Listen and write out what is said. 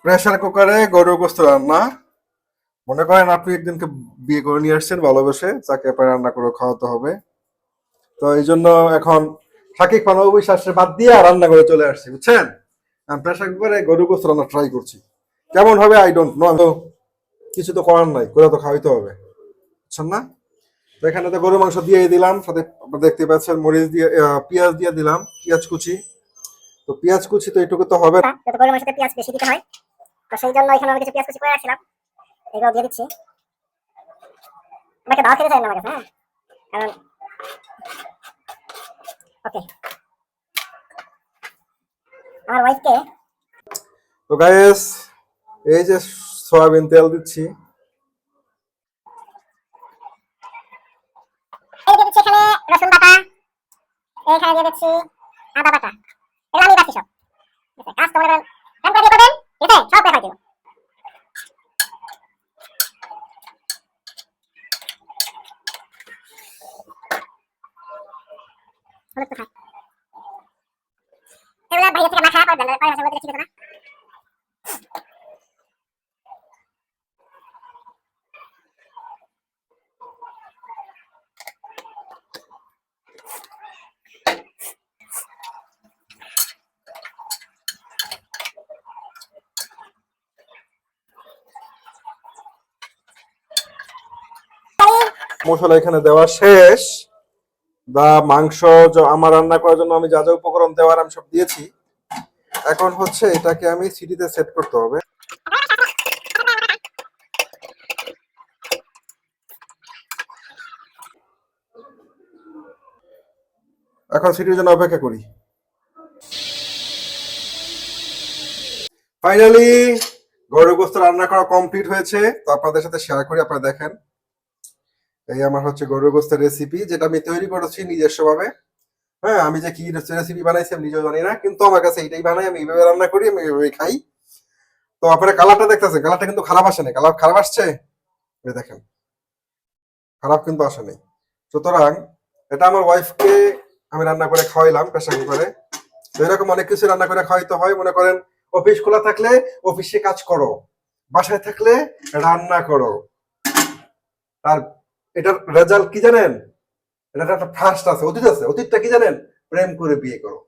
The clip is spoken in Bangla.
প্রেসার কুকারে গরুর গোস্ত রান্না। মনে করেন আপনি একদিনকে বিয়ে করে নিয়ে আসছেন ভালোবেসে, যাকে আপনার রান্না করে খাওয়াতে হবে। তো এই জন্য এখন শাকিব খান অবিশ্বাসের বাদ দিয়ে রান্না করে চলে আসছি, বুঝছেন? আমি প্রেসার কুকারে গরুর গোস্ত রান্না ট্রাই করছি। কেমন হবে আই ডোন্ট নো, কিছু তো করার নাই, করে তো খাওয়াইতে হবে, বুঝছেন না? তো এখানে তো গরু মাংস দিয়ে দিলাম, সাথে আপনারা দেখতে পাচ্ছেন মরিচ দিয়ে পেঁয়াজ দিয়ে দিলাম, পেঁয়াজ কুচি। তো পেঁয়াজ কুচি তো এইটুকু তো হবে না, তো গরুর মাংসতে পেঁয়াজ বেশি দিতে হয়, তো সেই জন্য এখানে আমি কিছু পেঁয়াজ কুচি করে রাখছিলাম, এগুলো দিয়ে দিচ্ছি। আমাকে দাওয়াত খেতে চাই না আমার কাছে, হ্যাঁ, কারণ ওকে আমার ওয়াইফকে। তো গাইস এই যে সয়াবিন তেল দিচ্ছি, এই দিয়ে দিচ্ছি এখানে রসুন বাটা, এইখানে দিয়ে দিচ্ছি আদা বাটা, এগুলো আমি বাছি সব। ঠিক আছে, কাজ তো মনে করেন হ্যান্ড করে দিয়ে করবেন, ঠিক আছে, সব দেখাই দিব। হলুদ কোথায়? এগুলো বাইরে থেকে মাখা করে দেন, পরে ভাষার মধ্যে ছিল না। মশলা এখানে দেওয়া শেষ। মাংস আমার রান্না করার জন্য আমি যা যা উপকরণ দেওয়ার আমি সব দিয়েছি। এখন হচ্ছে এটাকে আমি সিটিতে সেট করতে হবে। এখন সিটির জন্য অপেক্ষা করি। ফাইনালি গরুর গোস্ত রান্না করা কমপ্লিট হয়েছে, তো আপনাদের সাথে শেয়ার করি, আপনারা দেখেন। এই আমার হচ্ছে গরুর গোস্তের রেসিপি, যেটা আমি তৈরি করেছি নিজস্ব ভাবে। হ্যাঁ, আমি যে কি রেসিপি বানাইছি আমি নিজেও জানি না, কিন্তু আমার কাছে এইটাই বানাই, আমি এইভাবে রান্না করি, আমি এইভাবে খাই। তো আপনারা কালারটা দেখতেছেন, কালারটা কিন্তু খারাপ আসে না। কালার খারাপ আসছে, এই দেখেন, খারাপ কিন্তু আসে নাই। সুতরাং এটা আমার ওয়াইফকে আমি রান্না করে খাওয়াইলাম প্রেসার কুকারে। তো এরকম অনেক কিছু রান্না করে খাওয়াইতে হয়। মনে করেন অফিস খোলা থাকলে অফিসে কাজ করো, বাসায় থাকলে রান্না করো। আর এটার রেজাল্ট কি জানেন? এটা একটা ফার্স্ট আছে, অতীত আছে। অতীতটা কি জানেন? প্রেম করে বিয়ে করো।